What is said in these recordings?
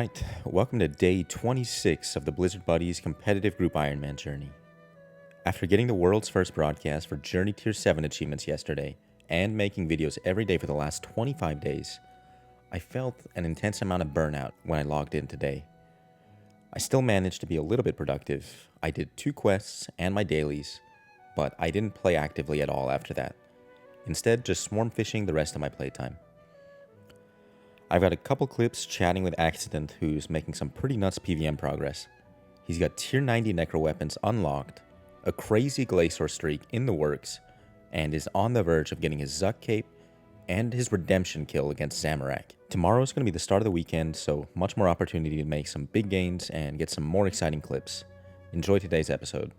Alright, welcome to day 26 of the Blizzard Buddies competitive group Ironman journey. After getting the world's first broadcast for Journey Tier 7 achievements yesterday, and making videos every day for the last 25 days, I felt an intense amount of burnout when I logged in today. I still managed to be a little bit productive. I did 2 quests and my dailies, but I didn't play actively at all after that. Instead, just swarm fishing the rest of my playtime. I've got a couple clips chatting with Accident, who's making some pretty nuts PvM progress. He's got tier 90 necro weapons unlocked, a crazy Glacor streak in the works, and is on the verge of getting his Zuck cape and his redemption kill against Dahmaroc. Tomorrow is going to be the start of the weekend, so much more opportunity to make some big gains and get some more exciting clips. Enjoy today's episode.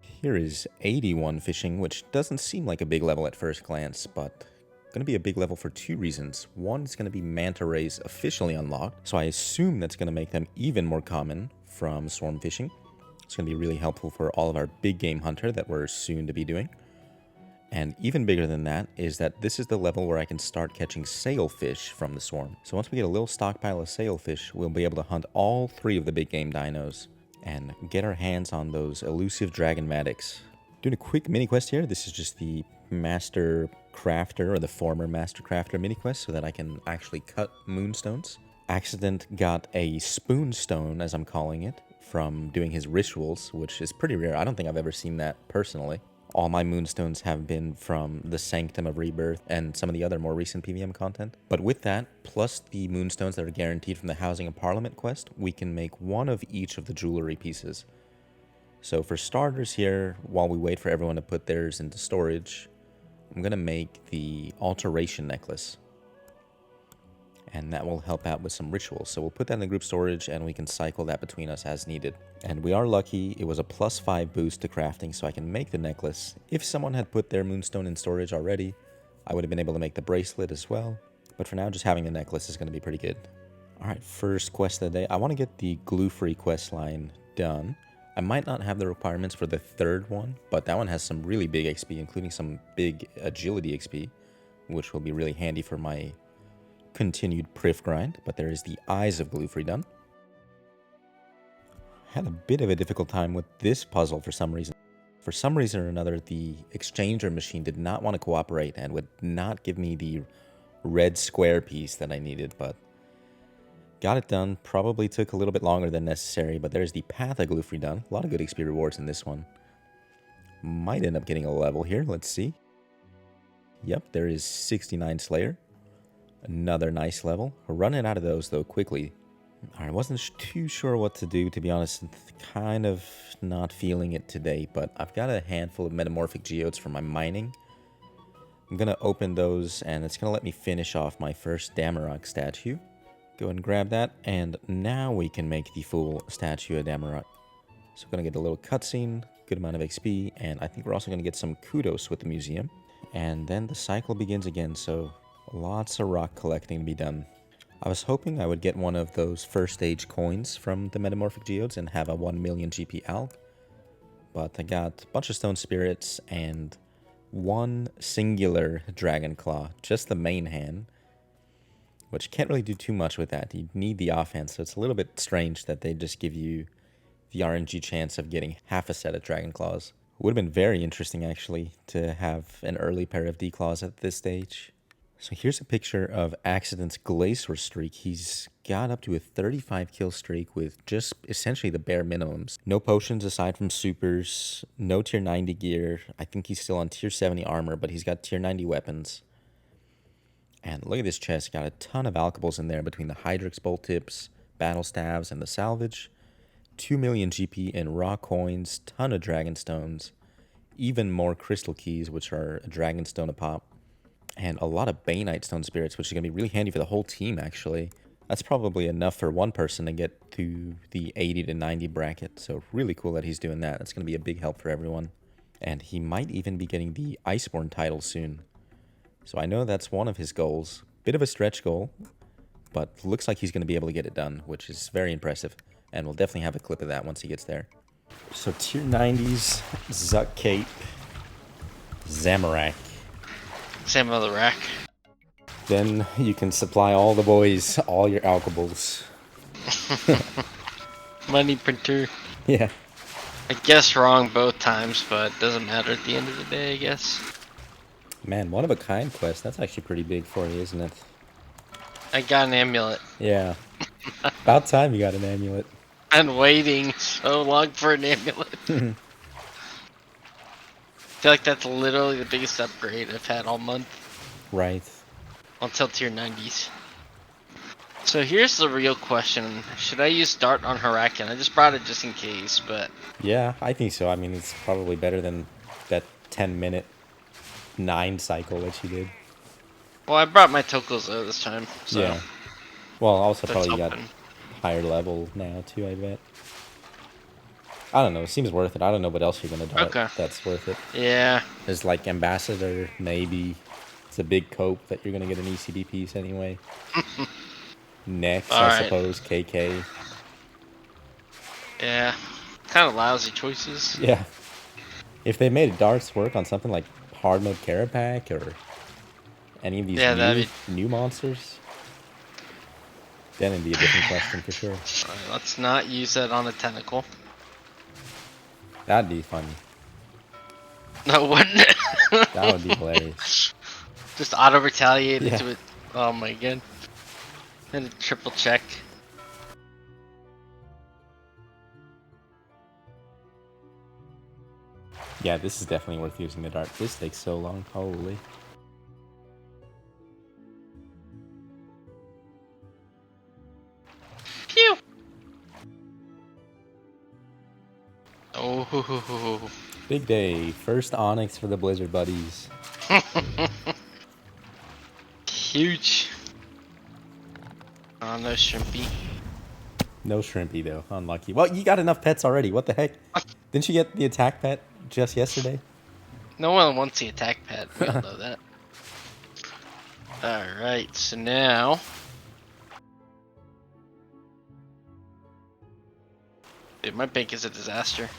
Here is 81 fishing, which doesn't seem like a big level at first glance, but going to be a big level for 2 reasons. One, it's going to be manta rays officially unlocked, so I assume that's going to make them even more common from swarm fishing. It's going to be really helpful for all of our big game hunter that we're soon to be doing. And even bigger than that is that this is the level where I can start catching sailfish from the swarm. So once we get a little stockpile of sailfish, we'll be able to hunt all 3 of the big game dinos and get our hands on those elusive dragonmatics. Doing a quick mini quest here. This is just the Master Crafter, or the former Master Crafter mini quest, so that I can actually cut moonstones. Accident got a spoonstone, as I'm calling it, from doing his rituals, which is pretty rare. I don't think I've ever seen that personally. All my moonstones have been from the Sanctum of Rebirth and some of the other more recent PvM content. But with that, plus the moonstones that are guaranteed from the Housing of Parliament quest, we can make one of each of the jewelry pieces. So for starters here, while we wait for everyone to put theirs into storage, I'm going to make the alteration necklace. And that will help out with some rituals. So we'll put that in the group storage and we can cycle that between us as needed. And we are lucky, it was a +5 boost to crafting, so I can make the necklace. If someone had put their moonstone in storage already, I would have been able to make the bracelet as well. But for now, just having the necklace is going to be pretty good. Alright, first quest of the day. I want to get the glue-free quest line done. I might not have the requirements for the 3rd one, but that one has some really big XP, including some big agility XP, which will be really handy for my continued Prif grind. But there is the Eyes of Glue-free done. Had a bit of a difficult time with this puzzle for some reason. For some reason or another, the exchanger machine did not want to cooperate and would not give me the red square piece that I needed, but got it done. Probably took a little bit longer than necessary, but there's the Path of Glue-free done. A lot of good XP rewards in this one. Might end up getting a level here. Let's see. Yep, there is 69 Slayer. Another nice level. We're running out of those, though, quickly. I wasn't too sure what to do, to be honest. Kind of not feeling it today, but I've got a handful of metamorphic geodes for my mining. I'm going to open those, and it's going to let me finish off my first Dahmaroc statue. Go ahead and grab that, and now we can make the full statue of Dahmaroc. So we're going to get a little cutscene, good amount of XP, and I think we're also going to get some kudos with the museum. And then the cycle begins again, so lots of rock collecting to be done. I was hoping I would get one of those first stage coins from the Metamorphic Geodes and have a 1 million GP alg, but I got a bunch of stone spirits and 1 singular dragon claw, just the main hand, which can't really do too much with that. You need the offhand, so it's a little bit strange that they just give you the RNG chance of getting half a set of dragon claws. Would have been very interesting, actually, to have an early pair of D-claws at this stage. So here's a picture of Accident's Glacor streak. He's got up to a 35 kill streak with just essentially the bare minimums. No potions aside from supers, no tier 90 gear. I think he's still on tier 70 armor, but he's got tier 90 weapons. And look at this chest, got a ton of alchables in there between the Hydrix bolt tips, battle staves, and the salvage. 2 million GP in raw coins, ton of dragon stones, even more crystal keys, which are a dragon stone a pop. And a lot of Baneite stone spirits, which is going to be really handy for the whole team, actually. That's probably enough for one person to get to the 80 to 90 bracket. So really cool that he's doing that. That's going to be a big help for everyone. And he might even be getting the Iceborn title soon. So I know that's one of his goals. Bit of a stretch goal, but looks like he's going to be able to get it done, which is very impressive. And we'll definitely have a clip of that once he gets there. So tier 90s, Zuck Cape, Dahmaroc. Same other rack. Then you can supply all the boys all your alchables. Money printer. Yeah. I guess wrong both times, but doesn't matter at the end of the day, I guess. Man, one of a kind quest. That's actually pretty big for you, isn't it? I got an amulet. Yeah. About time you got an amulet. I'm waiting so long for an amulet. I feel like that's literally the biggest upgrade I've had all month. Right. Until tier 90s. So here's the real question. Should I use Dart on Huracan? I just brought it just in case, but... Yeah, I think so. I mean, it's probably better than that 10-minute 9 cycle that you did. Well, I brought my Tokos though this time, so... Yeah. Well, also that's probably got open. higher level now, too, I bet. I don't know. It seems worth it. I don't know what else you're going to dart Okay. that's worth it. Yeah. There's like Ambassador, maybe. It's a big cope that you're going to get an ECD piece anyway. Next, I suppose, KK. Yeah. Kind of lousy choices. Yeah. If they made darts work on something like hard mode Carapac or any of these new monsters, then it'd be a different question for sure. Right, let's not use that on a tentacle. That'd be funny. No, wouldn't it? That would be hilarious. Just auto retaliate Yeah. into it. Oh my god. And a triple check. Yeah, this is definitely worth using the dart. This takes so long. Holy. Phew! Oh. Big day. First Onyx for the Blizzard buddies. Huge. Oh, no shrimpy. No shrimpy, though. Unlucky. Well, you got enough pets already. What the heck? Didn't you get the attack pet just yesterday? No one wants the attack pet. We all know that. Alright, so now... Dude, my bank is a disaster.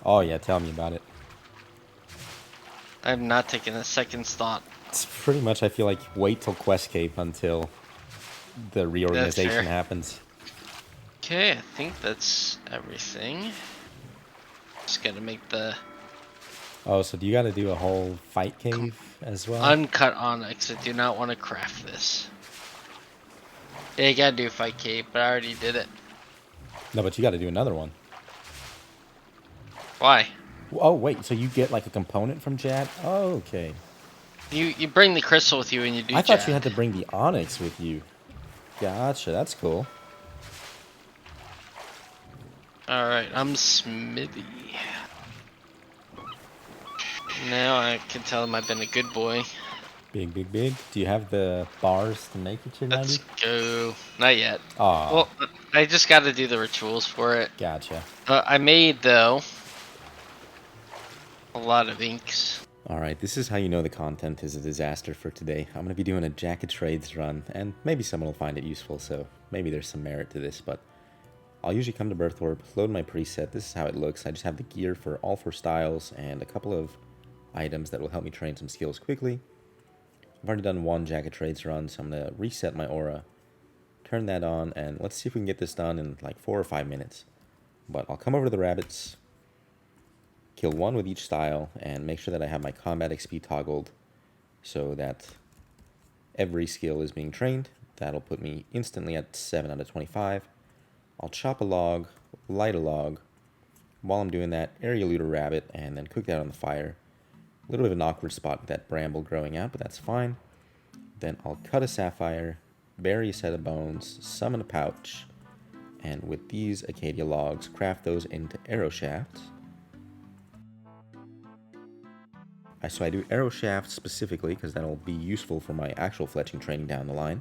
Oh, yeah. Tell me about it. I have not taken a second's thought. It's pretty much, I feel like, wait till Quest Cape until the reorganization happens. Okay, I think that's everything. Just gotta make the... Oh, so do you gotta do a whole fight cave as well? Uncut Onyx. I do not want to craft this. Yeah, you gotta do fight cave, but I already did it. No, but you gotta do another one. Why? Oh, wait, so you get like a component from Jad? Oh, okay. You bring the crystal with you when you do I thought Jad. you had to bring the Onyx with you. Gotcha, that's cool. Alright, I'm Smithy. Now I can tell him I've been a good boy. Big, big, big. Do you have the bars to make it to 90? Let's go. Not yet. Aw. Well, I just gotta do the rituals for it. Gotcha. I made, though, a lot of inks. Alright, this is how you know the content is a disaster for today. I'm going to be doing a Jack of Trades run, and maybe someone will find it useful, so maybe there's some merit to this, but I'll usually come to Birthorpe, load my preset. This is how it looks. I just have the gear for all 4 styles and a couple of items that will help me train some skills quickly. I've already done one Jack of Trades run, so I'm going to reset my aura, turn that on, and let's see if we can get this done in like 4 or 5 minutes. But I'll come over to the rabbits, kill 1 with each style, and make sure that I have my combat XP toggled so that every skill is being trained. That'll put me instantly at 7 out of 25. I'll chop a log, light a log. While I'm doing that, area loot a rabbit, and then cook that on the fire. A little bit of an awkward spot with that bramble growing out, but that's fine. Then I'll cut a sapphire, bury a set of bones, summon a pouch, and with these Acadia logs, craft those into arrow shafts. So I do arrow shafts specifically because that'll be useful for my actual fletching training down the line.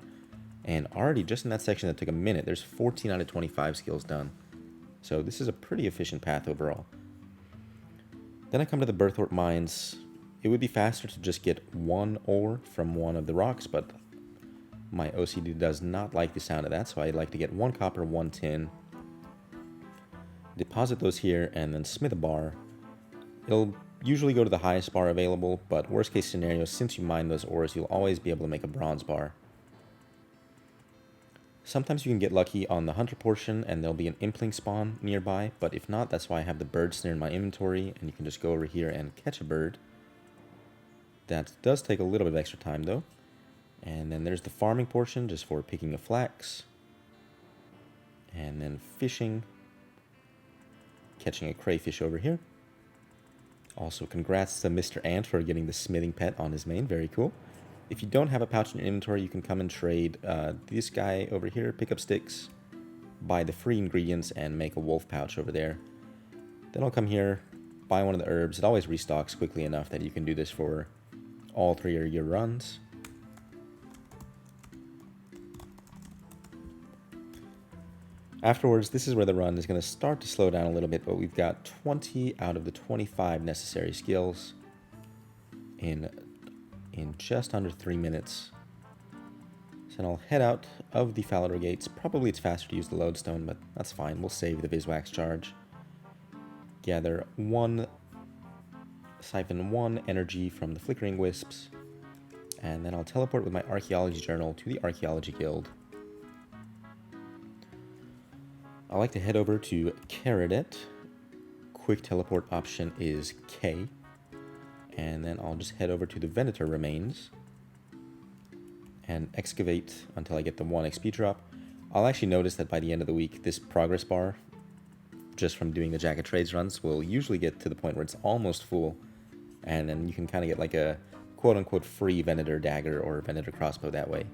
And already, just in that section that took a minute, there's 14 out of 25 skills done. So this is a pretty efficient path overall. Then I come to the Birthorpe mines. It would be faster to just get 1 ore from one of the rocks, but my OCD does not like the sound of that, so I like to get 1 copper, 1 tin. Deposit those here, and then smith a bar. It'll usually go to the highest bar available, but worst case scenario, since you mine those ores, you'll always be able to make a bronze bar. Sometimes you can get lucky on the hunter portion and there'll be an impling spawn nearby, but if not, that's why I have the bird snare in my inventory, and you can just go over here and catch a bird. That does take a little bit of extra time though. And then there's the farming portion, just for picking a flax. And then fishing. Catching a crayfish over here. Also, congrats to Mr. Ant for getting the smithing pet on his main. Very cool. If you don't have a pouch in your inventory, you can come and trade this guy over here, pick up sticks, buy the free ingredients, and make a wolf pouch over there. Then I'll come here, buy one of the herbs. It always restocks quickly enough that you can do this for all 3 of your runs. Afterwards, this is where the run is going to start to slow down a little bit, but we've got 20 out of the 25 necessary skills in just under 3 minutes. So then I'll head out of the Falador gates. Probably it's faster to use the lodestone, but that's fine. We'll save the Viswax charge. Gather siphon 1 energy from the Flickering Wisps, and then I'll teleport with my Archaeology Journal to the Archaeology Guild. I like to head over to Caradet. Quick teleport option is K. And then I'll just head over to the Venator Remains and excavate until I get the 1 XP drop. I'll actually notice that by the end of the week, this progress bar, just from doing the Jack of Trades runs, will usually get to the point where it's almost full. And then you can kind of get like a quote-unquote free Venator dagger or Venator crossbow that way.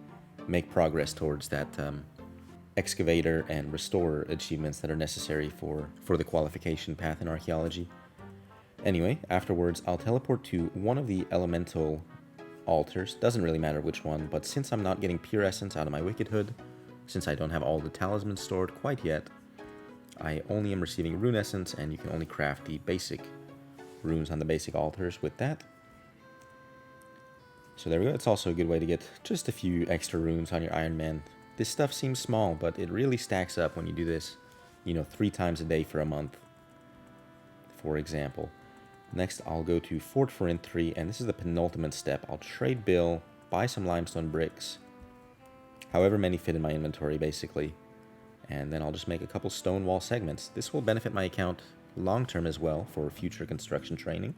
Make progress towards that excavator and restorer achievements that are necessary for the qualification path in archaeology. Anyway, afterwards I'll teleport to one of the elemental altars. Doesn't really matter which one, but since I'm not getting pure essence out of my Wicked Hood, since I don't have all the talismans stored quite yet, I only am receiving rune essence, and you can only craft the basic runes on the basic altars with that. So there we go. It's also a good way to get just a few extra runes on your Ironman. This stuff seems small, but it really stacks up when you do this, 3 times a day for a month, for example. Next, I'll go to Fort Forint 3, and this is the penultimate step. I'll trade Bill, buy some limestone bricks, however many fit in my inventory, basically. And then I'll just make a couple stone wall segments. This will benefit my account long-term as well for future construction training.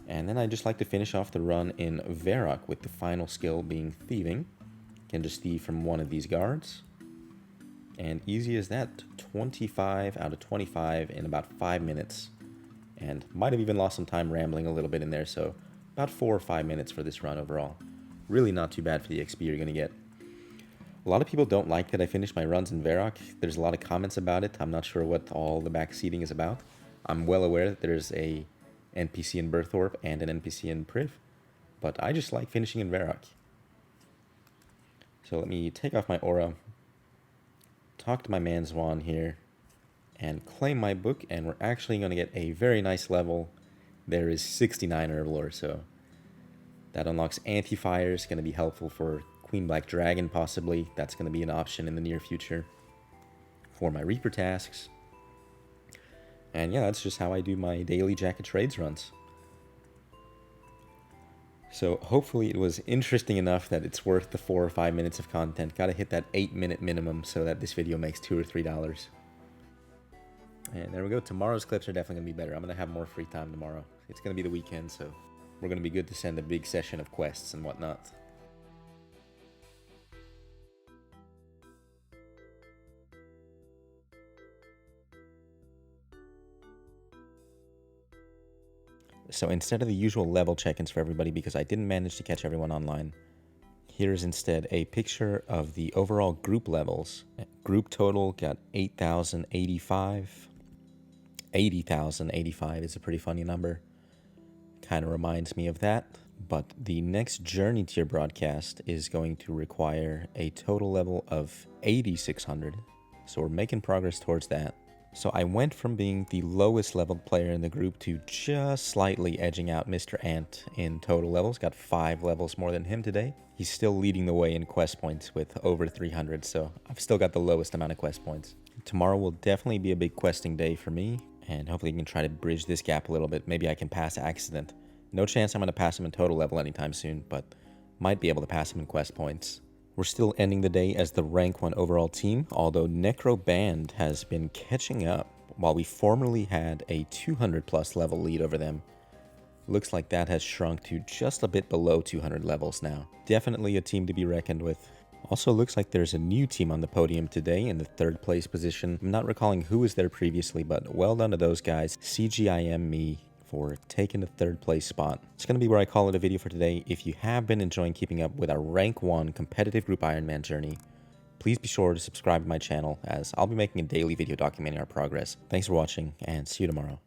And then I just like to finish off the run in Varrock with the final skill being thieving. Can just thieve from one of these guards. And easy as that, 25 out of 25 in about 5 minutes. And might have even lost some time rambling a little bit in there, so about 4 or 5 minutes for this run overall. Really not too bad for the XP you're going to get. A lot of people don't like that I finish my runs in Varrock. There's a lot of comments about it. I'm not sure what all the backseating is about. I'm well aware that there's a NPC in Berthorpe and an NPC in Priv, but I just like finishing in Varrock. So let me take off my aura, talk to my man Zwan here, and claim my book, and we're actually going to get a very nice level. There is 69 Herblore, so that unlocks Anti-Fire. It's going to be helpful for Queen Black Dragon, possibly. That's going to be an option in the near future for my Reaper tasks. And yeah, that's just how I do my daily Jack of Trades runs. So hopefully it was interesting enough that it's worth the 4 or 5 minutes of content. Gotta hit that 8-minute minimum so that this video makes $2 or $3. And there we go. Tomorrow's clips are definitely gonna be better. I'm gonna have more free time tomorrow. It's gonna be the weekend, so we're gonna be good to send a big session of quests and whatnot. So instead of the usual level check-ins for everybody, because I didn't manage to catch everyone online, here's instead a picture of the overall group levels. Group total got 8,085. 80,085 is a pretty funny number. Kind of reminds me of that. But the next Journey tier broadcast is going to require a total level of 8,600. So we're making progress towards that. So I went from being the lowest leveled player in the group to just slightly edging out Mr. Ant in total levels. Got 5 levels more than him today. He's still leading the way in quest points with over 300, so I've still got the lowest amount of quest points. Tomorrow will definitely be a big questing day for me, and hopefully I can try to bridge this gap a little bit. Maybe I can pass Accident. No chance I'm going to pass him in total level anytime soon, but might be able to pass him in quest points. We're still ending the day as the rank 1 overall team, although Necro Band has been catching up while we formerly had a 200 plus level lead over them. Looks like that has shrunk to just a bit below 200 levels now. Definitely a team to be reckoned with. Also looks like there's a new team on the podium today in the 3rd place position. I'm not recalling who was there previously, but well done to those guys. CGIM me for taking the 3rd place spot. It's going to be where I call it a video for today. If you have been enjoying keeping up with our rank 1 competitive group Ironman journey, please be sure to subscribe to my channel, as I'll be making a daily video documenting our progress. Thanks for watching, and see you tomorrow.